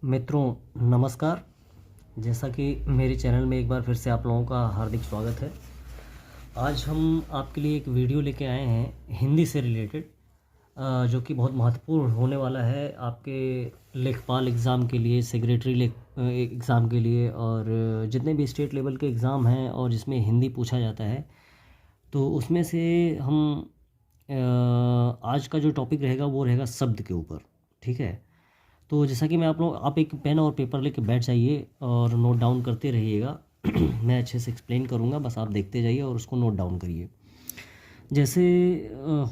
मित्रों नमस्कार। जैसा कि मेरे चैनल में एक बार फिर से आप लोगों का हार्दिक स्वागत है। आज हम आपके लिए एक वीडियो लेके आए हैं हिंदी से रिलेटेड, जो कि बहुत महत्वपूर्ण होने वाला है आपके लेखपाल एग्ज़ाम के लिए, सेक्रेटरी एग्ज़ाम के लिए, और जितने भी स्टेट लेवल के एग्ज़ाम हैं और जिसमें हिंदी पूछा जाता है। तो उसमें से हम आज का जो टॉपिक रहेगा वो रहेगा शब्द के ऊपर। ठीक है, तो जैसा कि आप एक पेन और पेपर लेके बैठ जाइए और नोट डाउन करते रहिएगा। मैं अच्छे से एक्सप्लेन करूँगा, बस आप देखते जाइए और उसको नोट डाउन करिए। जैसे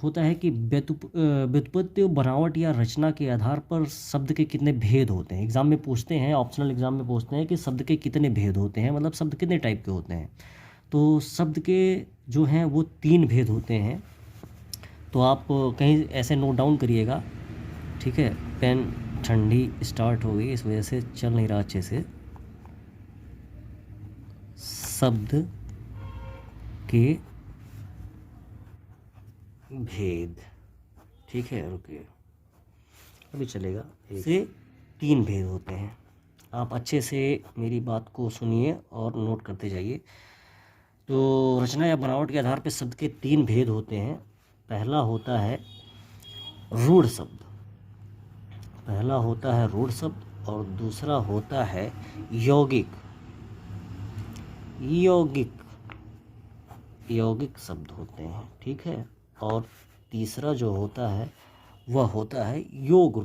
होता है कि व्युत्पत्ति, बनावट या रचना के आधार पर शब्द के कितने भेद होते हैं। एग्ज़ाम में पूछते हैं, ऑप्शनल एग्ज़ाम में पूछते हैं कि शब्द के कितने भेद होते हैं, मतलब शब्द कितने टाइप के होते हैं। तो शब्द के जो हैं वो 3 भेद होते हैं। तो आप कहीं ऐसे नोट डाउन करिएगा। ठीक है, पेन ठंडी स्टार्ट हो गई, इस वजह से चल नहीं रहा अच्छे से। शब्द के भेद, ठीक है, रुकिए अभी चलेगा। से 3 भेद होते हैं। आप अच्छे से मेरी बात को सुनिए और नोट करते जाइए। तो रचना या बनावट के आधार पर शब्द के 3 भेद होते हैं। पहला होता है रूढ़ शब्द, और दूसरा होता है यौगिक यौगिक शब्द होते हैं। ठीक है, और तीसरा जो होता है वह होता है योग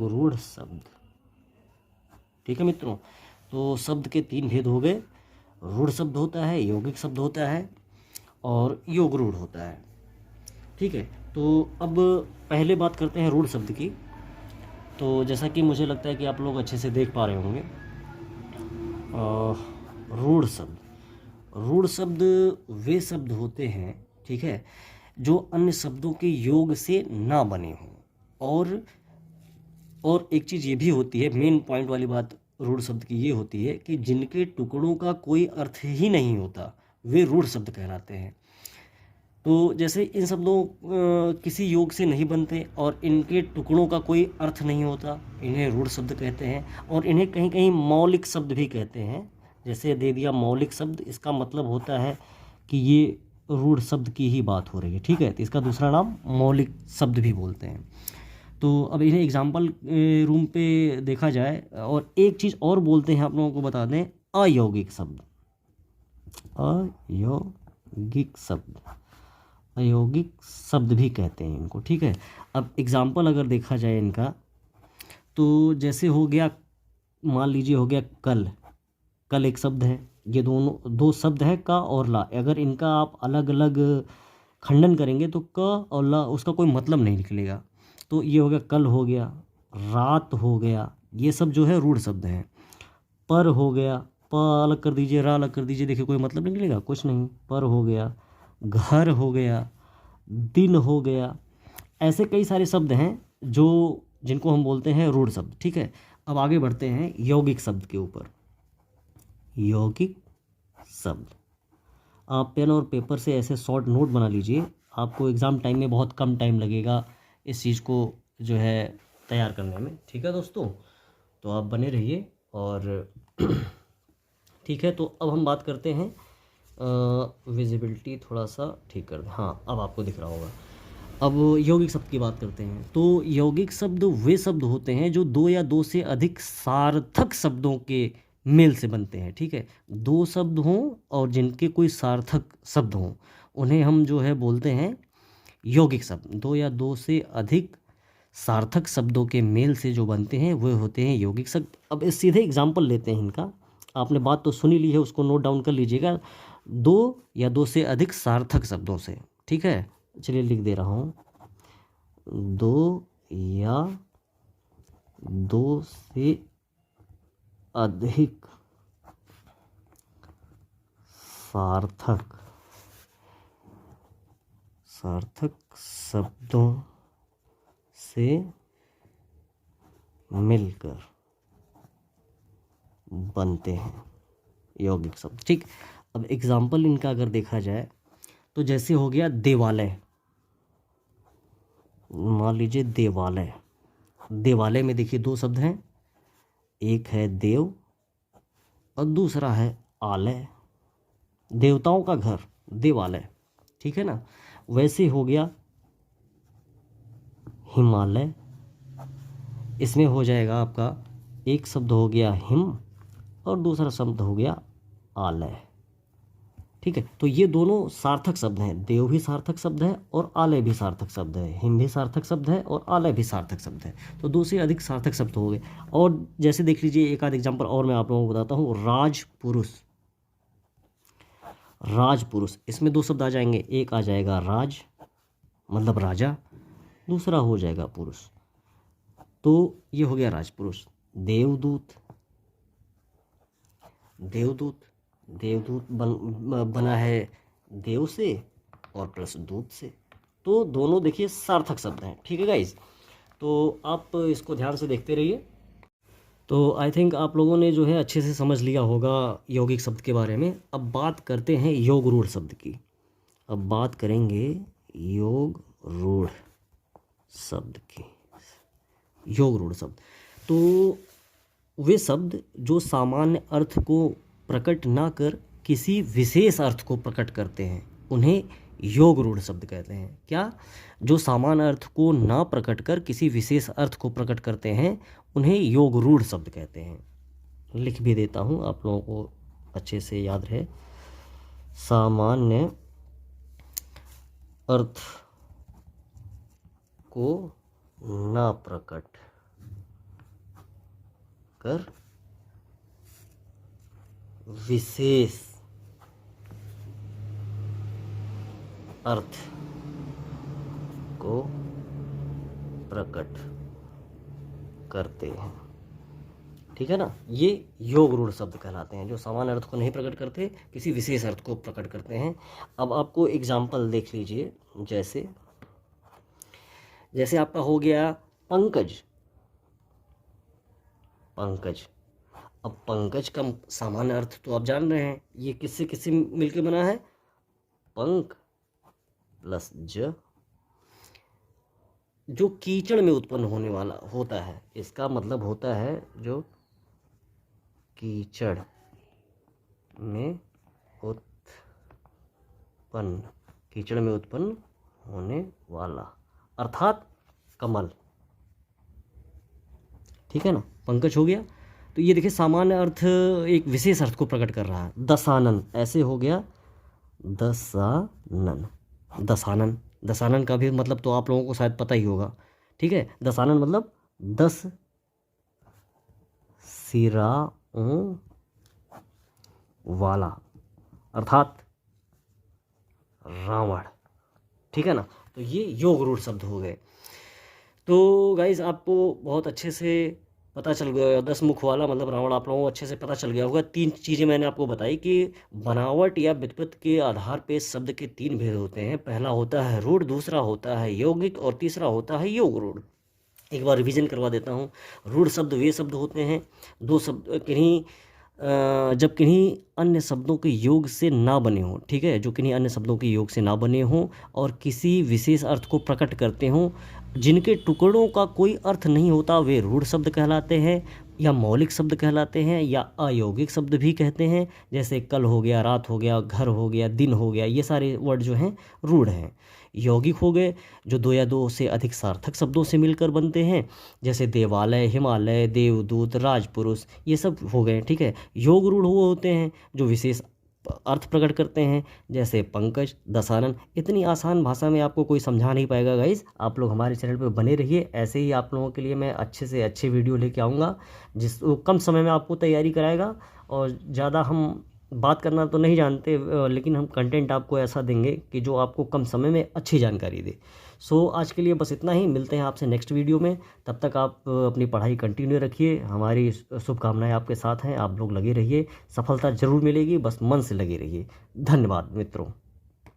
रूढ़ शब्द। ठीक है मित्रों, तो शब्द के 3 भेद हो गए। रूढ़ शब्द होता है, यौगिक शब्द होता है और योग रूढ़ होता है। ठीक है, तो अब पहले बात करते हैं रूढ़ शब्द की। तो जैसा कि मुझे लगता है कि आप लोग अच्छे से देख पा रहे होंगे, रूढ़ शब्द वे शब्द होते हैं, ठीक है, जो अन्य शब्दों के योग से ना बने हों। और एक चीज़ ये भी होती है, मेन पॉइंट वाली बात रूढ़ शब्द की ये होती है कि जिनके टुकड़ों का कोई अर्थ ही नहीं होता वे रूढ़ शब्द कहलाते हैं। तो जैसे इन शब्दों किसी योग से नहीं बनते और इनके टुकड़ों का कोई अर्थ नहीं होता, इन्हें रूढ़ शब्द कहते हैं। और इन्हें कहीं कहीं मौलिक शब्द भी कहते हैं। जैसे दे दिया मौलिक शब्द, इसका मतलब होता है कि ये रूढ़ शब्द की ही बात हो रही है। ठीक है, तो इसका दूसरा नाम मौलिक शब्द भी बोलते हैं। तो अब इन्हें एग्जाम्पल रूम पे देखा जाए। और एक चीज़ और बोलते हैं, आप लोगों को बता दें, अयौगिक शब्द। अयौगिक शब्द भी कहते हैं इनको। ठीक है, अब एग्जाम्पल अगर देखा जाए इनका, तो जैसे हो गया, मान लीजिए हो गया कल एक शब्द है। ये दोनों 2 शब्द है, का और ला। अगर इनका आप अलग अलग खंडन करेंगे तो क और ला उसका कोई मतलब नहीं निकलेगा। तो ये हो गया, कल हो गया, रात हो गया, ये सब जो है रूढ़ शब्द हैं। पर हो गया, प अलग कर दीजिए, रा अलग कर दीजिए, देखिए कोई मतलब निकलेगा, कुछ नहीं। पर हो गया, घर हो गया, दिन हो गया। ऐसे कई सारे शब्द हैं जिनको हम बोलते हैं रूढ़ शब्द। ठीक है, अब आगे बढ़ते हैं यौगिक शब्द के ऊपर। यौगिक शब्द, आप पेन और पेपर से ऐसे शॉर्ट नोट बना लीजिए। आपको एग्ज़ाम टाइम में बहुत कम टाइम लगेगा इस चीज़ को जो है तैयार करने में। ठीक है दोस्तों, तो आप बने रहिए। और ठीक है, तो अब हम बात करते हैं, विजिबिलिटी थोड़ा सा ठीक कर दें। हाँ, अब आपको दिख रहा होगा। अब यौगिक शब्द की बात करते हैं। तो यौगिक शब्द वे शब्द होते हैं जो 2 या 2 से अधिक सार्थक शब्दों के मेल से बनते हैं। ठीक है, 2 शब्द हों और जिनके कोई सार्थक शब्द हों, उन्हें हम जो है बोलते हैं यौगिक शब्द। 2 या 2 से अधिक सार्थक शब्दों के मेल से जो बनते हैं वे होते हैं यौगिक शब्द। अब इस सीधे एग्जाम्पल लेते हैं इनका। आपने बात तो सुनी ली है, उसको नोट डाउन कर लीजिएगा। 2 या 2 से अधिक सार्थक शब्दों से। ठीक है, चलिए लिख दे रहा हूँ, 2 या 2 से अधिक सार्थक शब्दों से मिलकर बनते हैं यौगिक शब्द। ठीक, अब एग्जाम्पल इनका अगर देखा जाए तो जैसे हो गया देवालय, मान लीजिए देवालय। देवालय में देखिए दो शब्द हैं, एक है देव और दूसरा है आलय, देवताओं का घर देवालय, ठीक है ना। वैसे हो गया हिमालय, इसमें हो जाएगा आपका एक शब्द हो गया हिम और दूसरा शब्द हो गया आलय, ठीक है। तो ये दोनों सार्थक शब्द हैं, देव भी सार्थक शब्द है और आलय भी सार्थक शब्द है, हिम भी सार्थक शब्द है और आलय भी सार्थक शब्द है। तो दो से अधिक सार्थक शब्द हो गए। और जैसे देख लीजिए एक आध एग्जाम्पल और मैं आप लोगों को बताता हूँ। राजपुरुष, राजपुरुष, इसमें दो शब्द आ जाएंगे, एक आ जाएगा राज मतलब राजा, दूसरा हो जाएगा पुरुष, तो ये हो गया राजपुरुष। देवदूत, देवदूत, देवदूत बना है देव से और प्लस दूत से, तो दोनों देखिए सार्थक शब्द हैं, ठीक है गाइज। तो आप इसको ध्यान से देखते रहिए। तो आई थिंक आप लोगों ने जो है अच्छे से समझ लिया होगा यौगिक शब्द के बारे में। अब बात करते हैं योग रूढ़ शब्द की। अब बात करेंगे योग रूढ़ शब्द की। योग रूढ़ शब्द तो वे शब्द जो सामान्य अर्थ को प्रकट ना कर किसी विशेष अर्थ को प्रकट करते हैं उन्हें योग रूढ़ शब्द कहते हैं। क्या? जो सामान्य अर्थ को ना प्रकट कर किसी विशेष अर्थ को प्रकट करते हैं उन्हें योग रूढ़ शब्द कहते हैं। लिख भी देता हूँ आप लोगों को अच्छे से याद रहे। सामान्य अर्थ को ना प्रकट कर विशेष अर्थ को प्रकट करते हैं, ठीक है ना। ये योग रूढ़ शब्द कहलाते हैं, जो सामान्य अर्थ को नहीं प्रकट करते, किसी विशेष अर्थ को प्रकट करते हैं। अब आपको एग्जाम्पल देख लीजिए, जैसे आपका हो गया पंकज। पंकज, अब पंकज का सामान्य अर्थ तो आप जान रहे हैं, ये किससे किससे मिलके बना है? पंक प्लस ज, जो कीचड़ में उत्पन्न होने वाला होता है, इसका मतलब होता है जो कीचड़ में उत्पन्न होने वाला, अर्थात कमल, ठीक है ना। पंकज हो गया। तो ये देखिए सामान्य अर्थ एक विशेष अर्थ को प्रकट कर रहा है। दशानन, ऐसे हो गया दशानन। दशानन, दशानन का भी मतलब तो आप लोगों को शायद पता ही होगा, ठीक है। दशानन मतलब 10 सिराओं वाला, अर्थात रावण, ठीक है ना। तो ये योग रूढ़ शब्द हो गए। तो गाइज आपको बहुत अच्छे से पता चल गया, 10 मुख वाला मतलब रावण आप लोगों को अच्छे से पता चल गया होगा। 3 चीज़ें मैंने आपको बताई कि बनावट या व्युत्पत्ति के आधार पे शब्द के 3 भेद होते हैं। पहला होता है रूढ़, दूसरा होता है यौगिक और तीसरा होता है योग रूढ़। एक बार रिवीजन करवा देता हूँ। रूढ़ शब्द वे शब्द होते हैं दो शब्द जब किन्हीं अन्य शब्दों के योग से ना बने हों, ठीक है, जो किन्हीं अन्य शब्दों के योग से ना बने हों और किसी विशेष अर्थ को प्रकट करते हों, जिनके टुकड़ों का कोई अर्थ नहीं होता, वे रूढ़ शब्द कहलाते हैं या मौलिक शब्द कहलाते हैं या अयौगिक शब्द भी कहते हैं। जैसे कल हो गया, रात हो गया, घर हो गया, दिन हो गया, ये सारे वर्ड जो हैं रूढ़ हैं। यौगिक हो गए जो 2 या 2 से अधिक सार्थक शब्दों से मिलकर बनते हैं, जैसे देवालय, हिमालय, देवदूत, राजपुरुष, ये सब हो गए, ठीक है। योग रूढ़ वो होते हैं जो विशेष अर्थ प्रकट करते हैं, जैसे पंकज, दशानन। इतनी आसान भाषा में आपको कोई समझा नहीं पाएगा गाइज। आप लोग हमारे चैनल पर बने रहिए, ऐसे ही आप लोगों के लिए मैं अच्छे से अच्छे वीडियो लेके आऊँगा, जिस कम समय में आपको तैयारी कराएगा। और ज़्यादा हम बात करना तो नहीं जानते, लेकिन हम कंटेंट आपको ऐसा देंगे कि जो आपको कम समय में अच्छी जानकारी दे। सो आज के लिए बस इतना ही, मिलते हैं आपसे नेक्स्ट वीडियो में। तब तक आप अपनी पढ़ाई कंटिन्यू रखिए, हमारी शुभकामनाएं आपके साथ हैं। आप लोग लगे रहिए, सफलता ज़रूर मिलेगी, बस मन से लगे रहिए। धन्यवाद मित्रों।